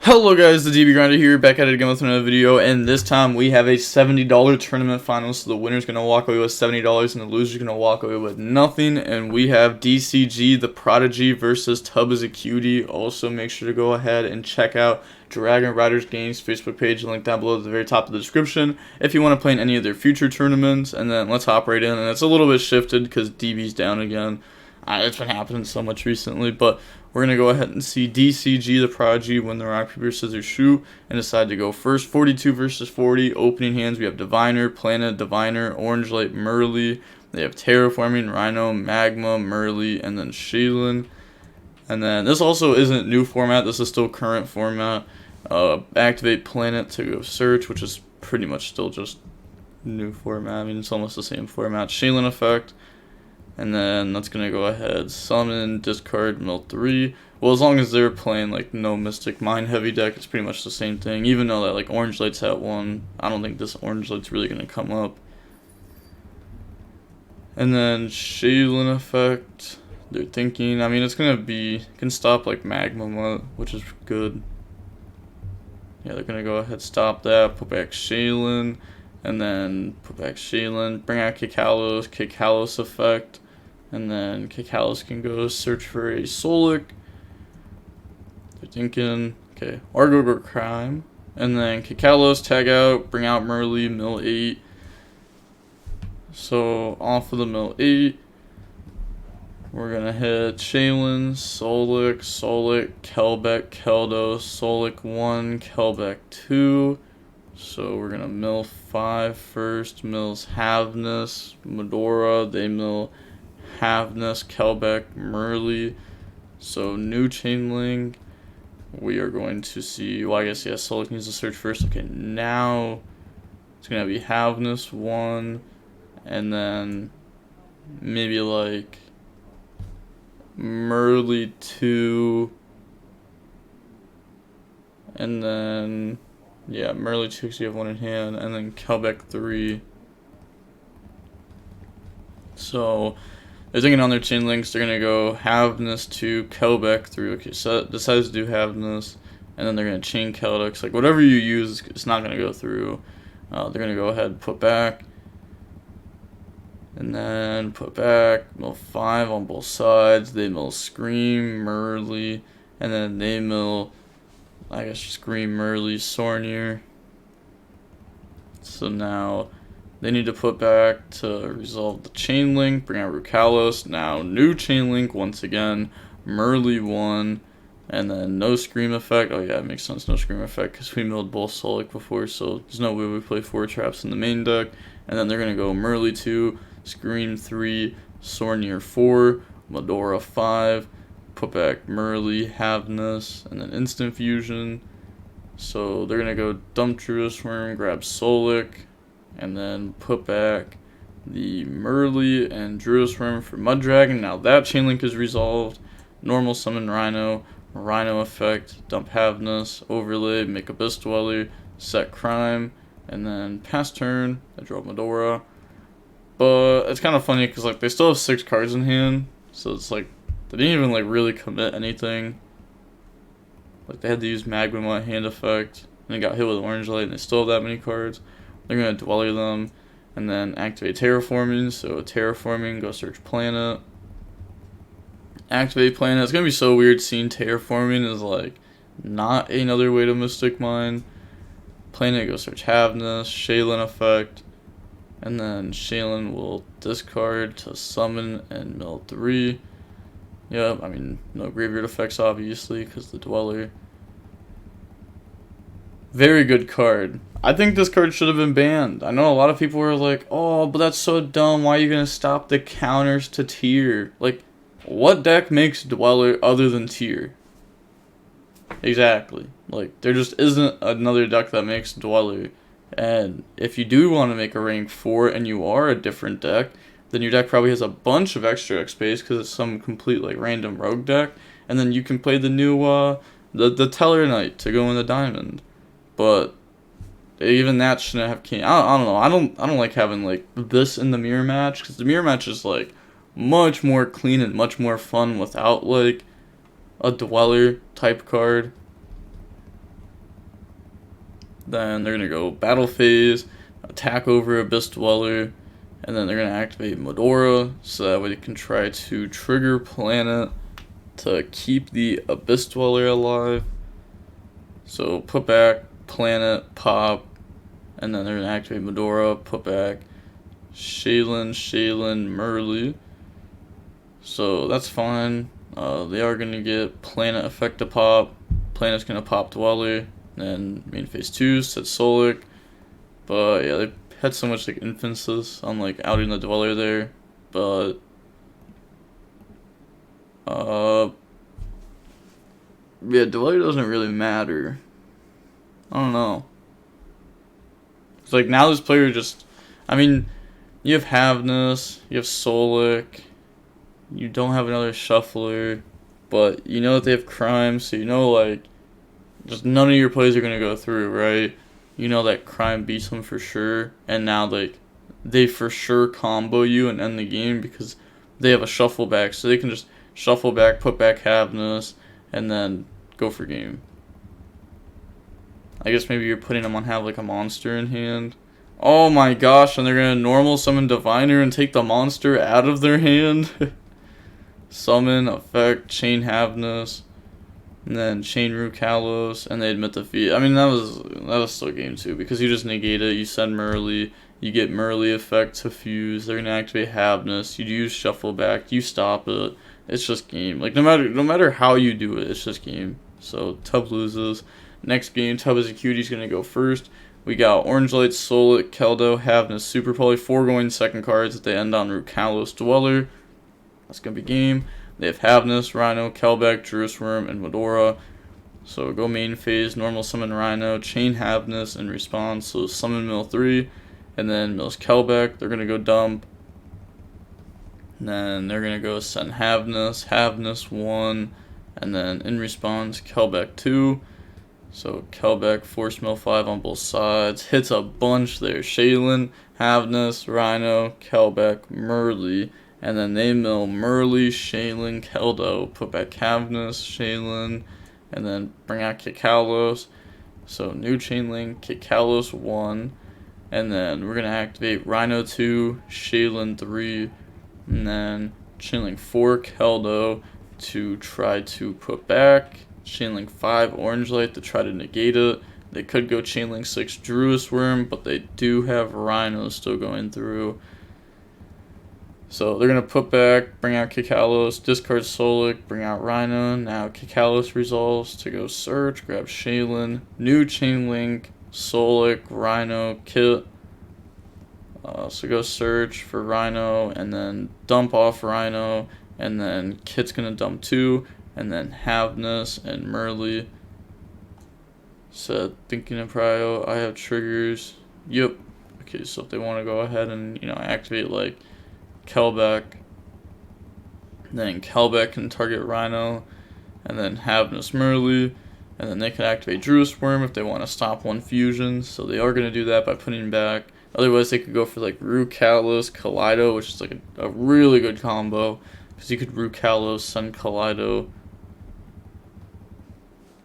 Hello guys, the DB Grinder here, back at it again with another video, and this time we have a $70 tournament final, so the winner's going to walk away with $70 and the loser's going to walk away with nothing, and we have DCG, the Prodigy versus Tub is a Cutie. Also make sure to go ahead and check out Dragon Riders Games Facebook page, link down below at the very top of the description, if you want to play in any of their future tournaments. And then let's hop right in, and it's a little bit shifted because DB's down again. It's been happening so much recently, but we're going to go ahead and see DCG, the Prodigy, win the rock, paper, scissors, shoot, and decide to go first. 42 versus 40. Opening hands, we have Diviner, Planet, Diviner, Orange Light, Merly. They have Terraforming, Rhino, Magma, Merly, and then Shaylin. And then this also isn't new format. This is still current format. Activate Planet to go search, which is pretty much still just new format. I mean, it's almost the same format. Shaylin effect. And then that's going to go ahead, summon, discard, mill 3. Well, as long as they're playing like no Mystic Mine heavy deck, it's pretty much the same thing. Even though that like Orange Light's at 1, I don't think this Orange Light's really going to come up. And then Shaylin effect, they're thinking, I mean, it's going to be, can stop like Magma, which is good. Yeah, they're going to go ahead, stop that, put back Shaylin, and then put back Shaylin, bring out Kikalos effect. And then Kikalos can go search for a Solic. They're thinking, okay, Argo Crime. And then Kikalos, tag out, bring out Merly, mill 8. So off of the mill 8, we're going to hit Shaylin, Solic, Kelbeck, Keldos, Solic 1, Kelbeck 2. So we're going to mill 5 first, mills Havness, Medora, they mill Havness, Kelbeck, Merly. So new chain link. We are going to see, well, I guess, yeah, Solic needs to search first. Okay, now it's going to be Havness 1, and then maybe like Merly 2, and then, yeah, Merly 2 because you have 1 in hand, and then Kelbeck 3. So they're thinking on their chain links, they're going to go Havness 2, Kelbeck 3. Okay, so that decides to do Havness, and then they're going to chain Keldex. Like, whatever you use, it's not going to go through. They're going to go ahead and put back. And then put back, mill 5 on both sides. They mill Scream, Merly, and then they mill, I guess, Scream, Merly, Sornier. So now they need to put back to resolve the chain link, bring out Rukalos. Now new chain link once again, Merly 1, and then no Scream effect. Oh yeah, it makes sense, no Scream effect, because we milled both Solic before, so there's no way we play 4 traps in the main deck. And then they're going to go Merly 2, Scream 3, Sornier 4, Medora 5, put back Merly, Havness, and then Instant Fusion. So they're going to go dump Druisworm, grab Solic, and then put back the Merly and Druisworm for Mud Dragon. Now that chain link is resolved. Normal summon Rhino, Rhino effect, dump Havness, overlay, make Abyss Dweller, set Crime, and then pass turn, I draw Medora. But it's kind of funny because like they still have 6 cards in hand, so it's like they didn't even like really commit anything. Like they had to use Magma hand effect, and they got hit with Orange Light, and they still have that many cards. They're going to Dweller them, and then activate Terraforming. So Terraforming, go search Planet. Activate Planet. It's going to be so weird seeing Terraforming as like not another way to Mystic Mine. Planet, go search Havness, Shaylin effect, and then Shaylin will discard to summon and mill 3. Yep, I mean, no graveyard effects obviously because the Dweller. Very good card. I think this card should have been banned. I know a lot of people were like, oh, but that's so dumb. Why are you going to stop the counters to Tier? Like, what deck makes Dweller other than Tier? Exactly. Like, there just isn't another deck that makes Dweller. And if you do want to make a rank 4 and you are a different deck, then your deck probably has a bunch of extra X space because it's some complete, like, random rogue deck. And then you can play the new, the Teller Knight to go in the Diamond. But even that shouldn't have came. I don't know. I don't like having like this in the mirror match because the mirror match is like much more clean and much more fun without like a Dweller type card. Then they're gonna go battle phase, attack over Abyss Dweller, and then they're gonna activate Medora, so that way they can try to trigger Planet to keep the Abyss Dweller alive. So put back Planet, pop, and then they're gonna activate Medora, put back Shaylin, Merly. So that's fine. They are gonna get Planet effect to pop. Planet's gonna pop Dweller. Then main phase 2 set Solic. But yeah, they had so much like emphasis on like outing the Dweller there. But yeah, Dweller doesn't really matter. I don't know. It's like now this player just, I mean, you have Havness, you have Solic, you don't have another Shuffler, but you know that they have Crime, so you know like just none of your plays are gonna go through, right? You know that Crime beats them for sure, and now like they for sure combo you and end the game because they have a shuffle back, so they can just shuffle back, put back Havness, and then go for game. I guess maybe you're putting them on have like a monster in hand. Oh my gosh, and they're gonna normal summon Diviner and take the monster out of their hand. Summon, effect, chain Havness, and then chain Rukalos, and they admit defeat. I mean that was still game 2 because you just negate it, you send Merly, you get Merly effect to fuse, they're gonna activate Havness, you use shuffle back, you stop it. It's just game. Like no matter how you do it, it's just game. So Tub loses. Next game, Tub as a cutie is gonna go first. We got Orange Light, Solic, Keldo, Havness, Super Poly, 4 going second cards that they end on Rukalos Dweller. That's gonna be game. They have Havness, Rhino, Kelbeck, Jerusalem, and Medora. So go main phase, normal summon Rhino, chain Havness in response. So summon mill 3, and then mills Kelbeck. They're gonna go dump. And then they're gonna go send Havness 1, and then in response Kelbeck 2. So Kelbeck force mill 5 on both sides. Hits a bunch there. Shaylin, Havness, Rhino, Kelbeck, Merly. And then they mill Merly, Shaylin, Keldo. Put back Havness, Shaylin. And then bring out Kikalos. So new chain link, Kikalos 1. And then we're going to activate Rhino 2, Shaylin 3. And then chain link 4, Keldo to try to put back. Chainlink 5 Orange Light to try to negate it. They could go Chainlink 6 Druis Worm, but they do have Rhino still going through. So they're going to put back, bring out Kikalos, discard Solic, bring out Rhino. Now Kikalos resolves to go search, grab Shaylin, new Chainlink, Solic, Rhino, Kit. So go search for Rhino and then dump off Rhino, and then Kit's going to dump 2. And then Havness and Merly. Said thinking of prio, I have triggers. Yep. Okay, so if they want to go ahead and activate like Kelbeck, then Kelbeck can target Rhino, and then Havness Merly, and then they can activate Druis Worm if they want to stop one fusion. So they are going to do that by putting back. Otherwise, they could go for like Rukalos, Kaleido, which is like a really good combo because you could Rukalos, send Kaleido.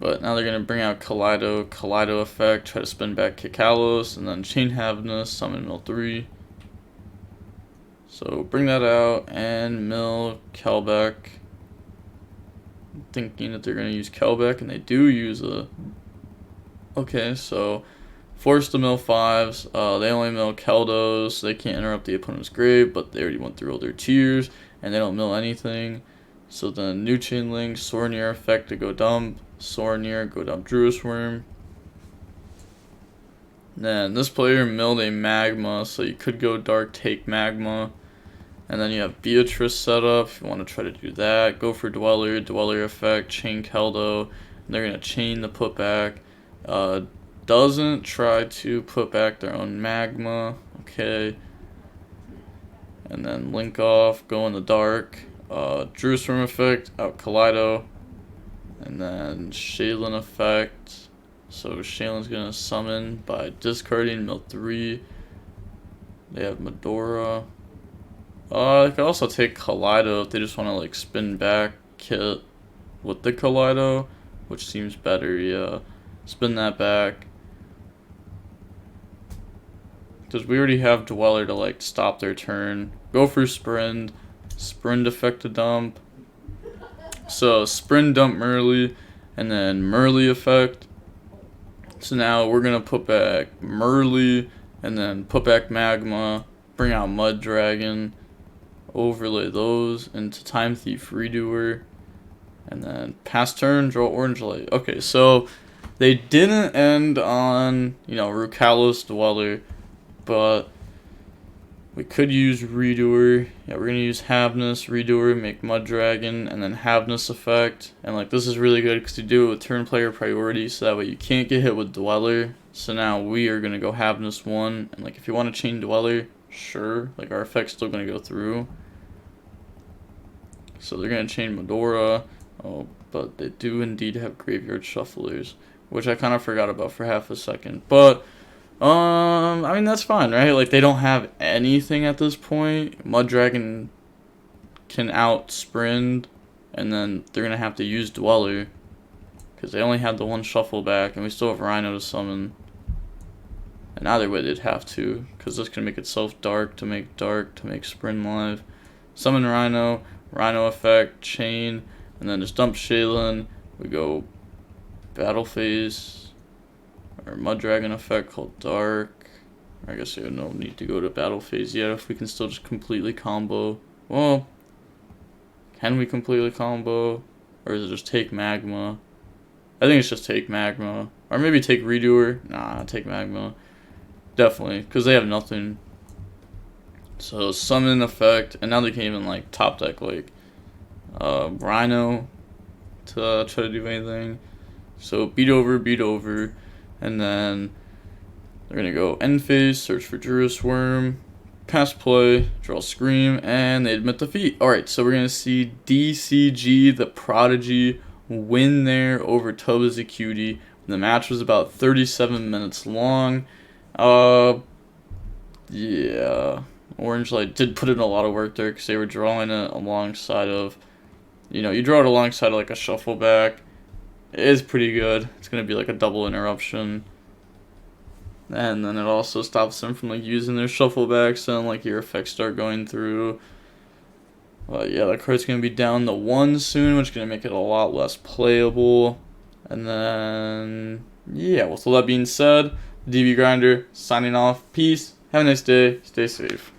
But now they're going to bring out Kaleido effect, try to spin back Kikalos, and then chain Havness, summon mill 3. So bring that out, and mill Kelbeck. Thinking that they're going to use Kelbeck, and they do use a... Okay, so force the mill 5s. They only mill Keldos, so they can't interrupt the opponent's grave, but they already went through all their tiers, and they don't mill anything. So then new chain link, Sornier effect to go dump. Sornier, go dump Druis Worm. Then this player milled a Magma, so you could go Dark, take Magma. And then you have Beatrice set up if you want to try to do that. Go for Dweller effect, chain Keldo. And they're going to chain the putback. Doesn't try to put back their own Magma. Okay. And then link off, go in the dark. Druis Worm effect, out Kaleido. And then Shaylin effect. So Shaylin's gonna summon by discarding mill 3. They have Medora. They could also take Kaleido if they just want to like spin back Kit with the Kaleido, which seems better. Yeah, spin that back. Because we already have Dweller to like stop their turn. Go for Sprint. Sprint effect to dump. So Sprint dump Merly. And then Merly effect. So now we're going to put back Merly. And then put back Magma. Bring out Mud Dragon. Overlay those into Time Thief Redoer. And then pass turn, draw Orange Light. Okay, so they didn't end on, Rukalos Dweller. But we could use Redoer. Yeah, we're going to use Havness, Redoer, make Mud Dragon, and then Havness effect. And like this is really good because you do it with turn player priority, so that way you can't get hit with Dweller. So now we are going to go Havness 1. And like if you want to chain Dweller, sure. Like our effect's still going to go through. So they're going to chain Medora. Oh, but they do indeed have Graveyard Shufflers, which I kind of forgot about for half a second. But I mean, that's fine, right? Like, they don't have anything at this point. Mud Dragon can out-sprint, and then they're going to have to use Dweller, because they only have the one shuffle back, and we still have Rhino to summon. And either way, they'd have to, because this can make itself dark to make Sprint live. Summon Rhino, Rhino effect, chain, and then just dump Shaylin. We go Battle Phase. Or Mud Dragon effect called Dark. I guess we have no need to go to Battle Phase yet if we can still just completely combo. Well, can we completely combo? Or is it just take Magma? I think it's just take Magma. Or maybe take Redoer. Nah, take Magma. Definitely, because they have nothing. So summon effect, and now they can even like top deck like Rhino to try to do anything. So beat over. And then they're going to go end phase, search for Juris Worm, pass play, draw Scream, and they admit defeat. Alright, so we're going to see DCG, the Prodigy, win there over Toba's a Cutie. The match was about 37 minutes long. Yeah, Orange Light did put in a lot of work there because they were drawing it alongside of, you draw it alongside of like a shuffle back. It is pretty good. It's going to be like a double interruption. And then it also stops them from like using their shuffle backs and like your effects start going through. But yeah, that card's going to be down to 1 soon, which is going to make it a lot less playable. And then, yeah, with all that being said, DB Grinder signing off. Peace. Have a nice day. Stay safe.